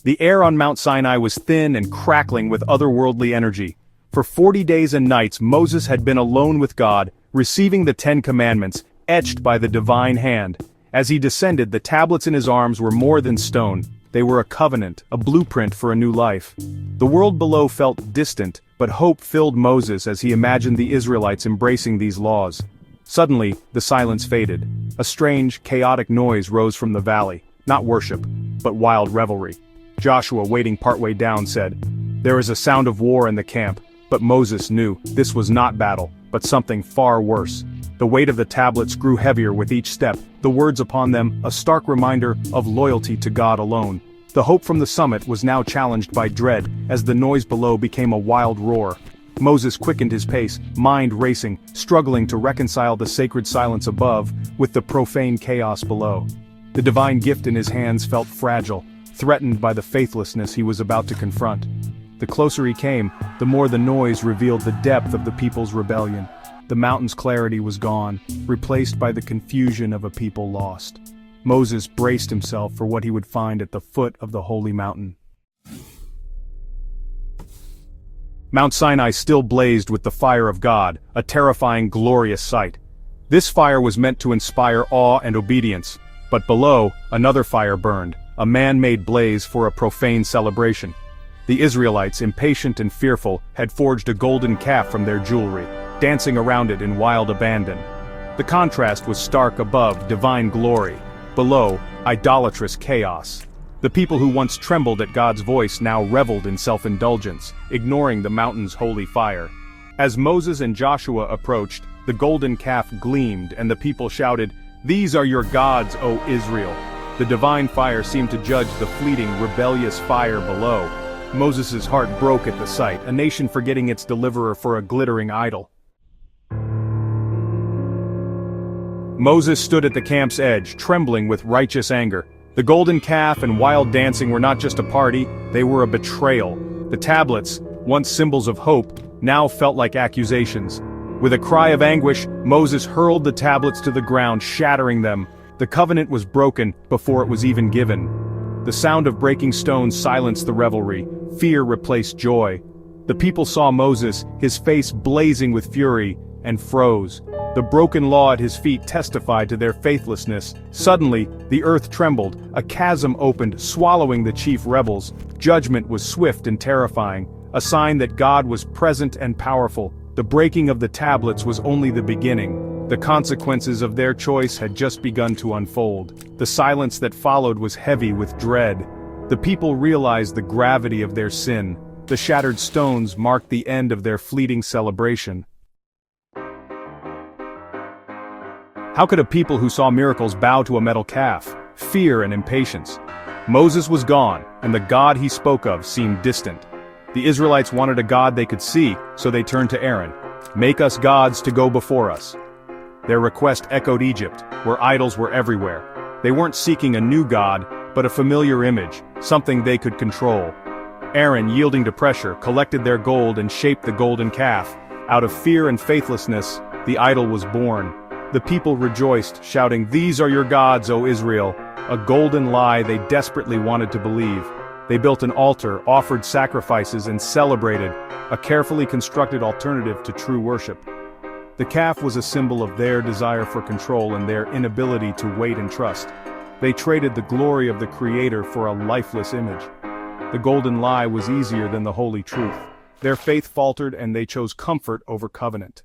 The air on Mount Sinai was thin and crackling with otherworldly energy. For 40 days and nights Moses had been alone with God, receiving the 10 Commandments, etched by the divine hand. As he descended, the tablets in his arms were more than stone. They were a covenant, a blueprint for a new life. The world below felt distant, but hope filled Moses as he imagined the Israelites embracing these laws. Suddenly, the silence faded. A strange, chaotic noise rose from the valley, not worship, but wild revelry. Joshua, waiting partway down, said, "There is a sound of war in the camp," but Moses knew this was not battle, but something far worse. The weight of the tablets grew heavier with each step, the words upon them a stark reminder of loyalty to God alone. The hope from the summit was now challenged by dread as the noise below became a wild roar. Moses quickened his pace, mind racing, struggling to reconcile the sacred silence above with the profane chaos below. The divine gift in his hands felt fragile, threatened by the faithlessness he was about to confront. The closer he came, the more the noise revealed the depth of the people's rebellion. The mountain's clarity was gone, replaced by the confusion of a people lost. Moses braced himself for what he would find at the foot of the holy mountain. Mount Sinai still blazed with the fire of God, a terrifying, glorious sight. This fire was meant to inspire awe and obedience, but below, another fire burned, a man-made blaze for a profane celebration. The Israelites, impatient and fearful, had forged a golden calf from their jewelry, dancing around it in wild abandon. The contrast was stark. Above, divine glory. Below, idolatrous chaos. The people who once trembled at God's voice now reveled in self-indulgence, ignoring the mountain's holy fire. As Moses and Joshua approached, the golden calf gleamed and the people shouted, "These are your gods, O Israel!" The divine fire seemed to judge the fleeting, rebellious fire below. Moses' heart broke at the sight, a nation forgetting its deliverer for a glittering idol. Moses stood at the camp's edge, trembling with righteous anger. The golden calf and wild dancing were not just a party, they were a betrayal. The tablets, once symbols of hope, now felt like accusations. With a cry of anguish, Moses hurled the tablets to the ground, shattering them. The covenant was broken before it was even given. The sound of breaking stones silenced the revelry. Fear replaced joy. The people saw Moses, his face blazing with fury, and froze. The broken law at his feet testified to their faithlessness. Suddenly, the earth trembled, a chasm opened, swallowing the chief rebels. Judgment was swift and terrifying, a sign that God was present and powerful. The breaking of the tablets was only the beginning. The consequences of their choice had just begun to unfold. The silence that followed was heavy with dread. The people realized the gravity of their sin. The shattered stones marked the end of their fleeting celebration. How could a people who saw miracles bow to a metal calf? Fear and impatience. Moses was gone, and the God he spoke of seemed distant. The Israelites wanted a God they could see, so they turned to Aaron. "Make us gods to go before us." Their request echoed Egypt, where idols were everywhere. They weren't seeking a new God, but a familiar image, something they could control. Aaron, yielding to pressure, collected their gold and shaped the golden calf. Out of fear and faithlessness, the idol was born. The people rejoiced, shouting, "These are your gods, O Israel!" A golden lie they desperately wanted to believe. They built an altar, offered sacrifices, and celebrated, a carefully constructed alternative to true worship. The calf was a symbol of their desire for control and their inability to wait and trust. They traded the glory of the Creator for a lifeless image. The golden lie was easier than the holy truth. Their faith faltered and they chose comfort over covenant.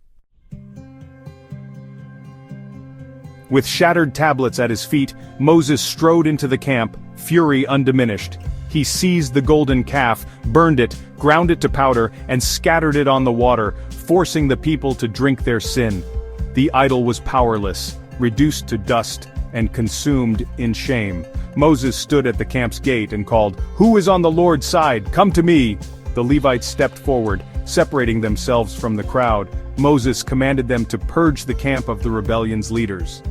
With shattered tablets at his feet, Moses strode into the camp, fury undiminished. He seized the golden calf, burned it, ground it to powder, and scattered it on the water, forcing the people to drink their sin. The idol was powerless, reduced to dust, and consumed in shame. Moses stood at the camp's gate and called, "Who is on the Lord's side? Come to me!" The Levites stepped forward, separating themselves from the crowd. Moses commanded them to purge the camp of the rebellion's leaders.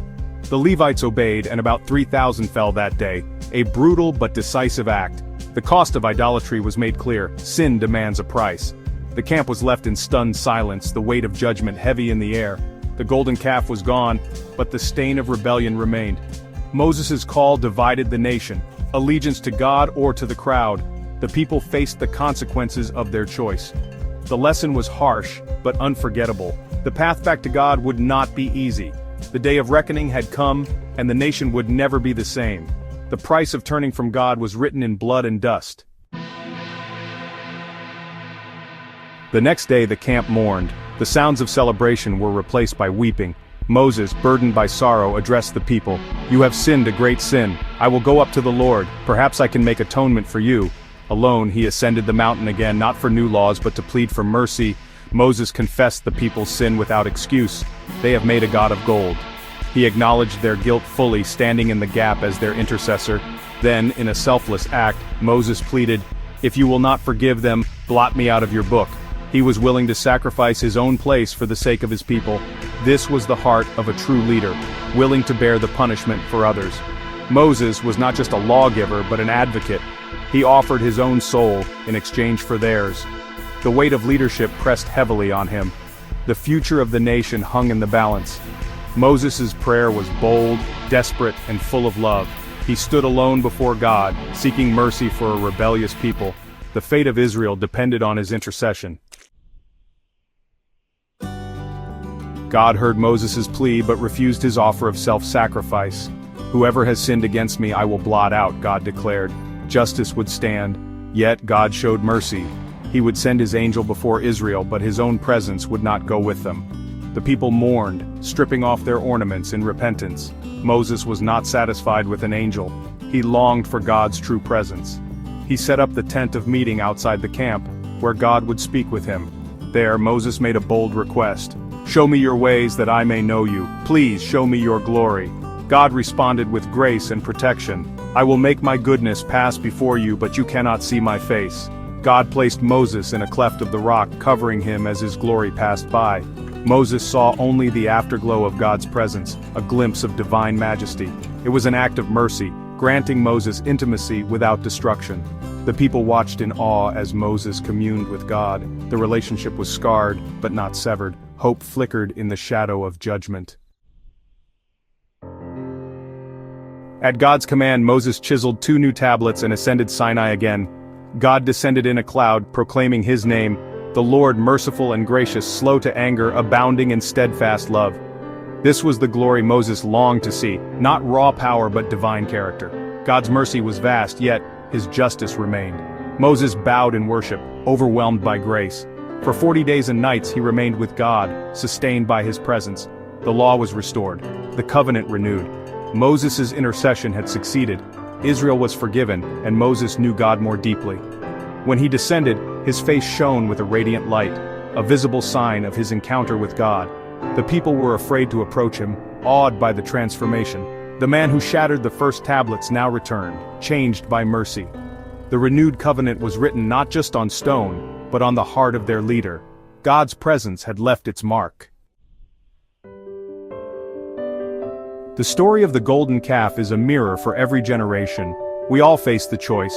The Levites obeyed, and about 3,000 fell that day, a brutal but decisive act. The cost of idolatry was made clear. Sin demands a price. The camp was left in stunned silence, the weight of judgment heavy in the air. The golden calf was gone, but the stain of rebellion remained. Moses' call divided the nation, allegiance to God or to the crowd. The people faced the consequences of their choice. The lesson was harsh, but unforgettable. The path back to God would not be easy. The day of reckoning had come, and the nation would never be the same. The price of turning from God was written in blood and dust. The next day the camp mourned. The sounds of celebration were replaced by weeping. Moses, burdened by sorrow, addressed the people. "You have sinned a great sin. I will go up to the Lord. Perhaps I can make atonement for you." Alone he ascended the mountain again, not for new laws but to plead for mercy. Moses confessed the people's sin without excuse. They have made a god of gold. He acknowledged their guilt fully, standing in the gap as their intercessor. Then, in a selfless act, Moses pleaded, "If you will not forgive them, blot me out of your book." He was willing to sacrifice his own place for the sake of his people. This was the heart of a true leader, willing to bear the punishment for others. Moses was not just a lawgiver but an advocate. He offered his own soul in exchange for theirs. The weight of leadership pressed heavily on him. The future of the nation hung in the balance. Moses' prayer was bold, desperate, and full of love. He stood alone before God, seeking mercy for a rebellious people. The fate of Israel depended on his intercession. God heard Moses' plea but refused his offer of self-sacrifice. "Whoever has sinned against me I will blot out," God declared. Justice would stand. Yet God showed mercy. He would send his angel before Israel, but his own presence would not go with them. The people mourned, stripping off their ornaments in repentance. Moses was not satisfied with an angel. He longed for God's true presence. He set up the tent of meeting outside the camp, where God would speak with him. There Moses made a bold request. "Show me your ways that I may know you. Please show me your glory." God responded with grace and protection. "I will make my goodness pass before you, but you cannot see my face." God placed Moses in a cleft of the rock, covering him as his glory passed by. Moses saw only the afterglow of God's presence, a glimpse of divine majesty. It was an act of mercy, granting Moses intimacy without destruction. The people watched in awe as Moses communed with God. The relationship was scarred, but not severed. Hope flickered in the shadow of judgment. At God's command, Moses chiseled 2 new tablets and ascended Sinai again. God descended in a cloud, proclaiming his name, the Lord merciful and gracious, slow to anger, abounding in steadfast love. This was the glory Moses longed to see, not raw power but divine character. God's mercy was vast, yet his justice remained. Moses bowed in worship, overwhelmed by grace. For 40 days and nights he remained with God, sustained by his presence. The law was restored, the covenant renewed. Moses' intercession had succeeded. Israel was forgiven, and Moses knew God more deeply. When he descended, his face shone with a radiant light, a visible sign of his encounter with God. The people were afraid to approach him, awed by the transformation. The man who shattered the first tablets now returned, changed by mercy. The renewed covenant was written not just on stone, but on the heart of their leader. God's presence had left its mark. The story of the golden calf is a mirror for every generation. We all face the choice: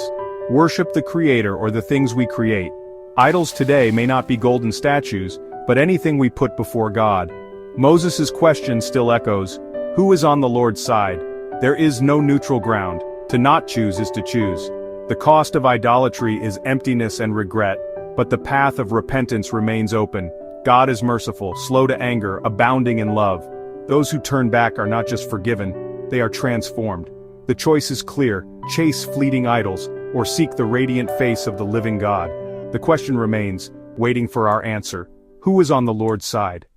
worship the Creator or the things we create. Idols today may not be golden statues, but anything we put before God. Moses' question still echoes: who is on the Lord's side? There is no neutral ground. To not choose is to choose. The cost of idolatry is emptiness and regret, but the path of repentance remains open. God is merciful, slow to anger, abounding in love. Those who turn back are not just forgiven, they are transformed. The choice is clear: chase fleeting idols, or seek the radiant face of the living God. The question remains, waiting for our answer: who is on the Lord's side?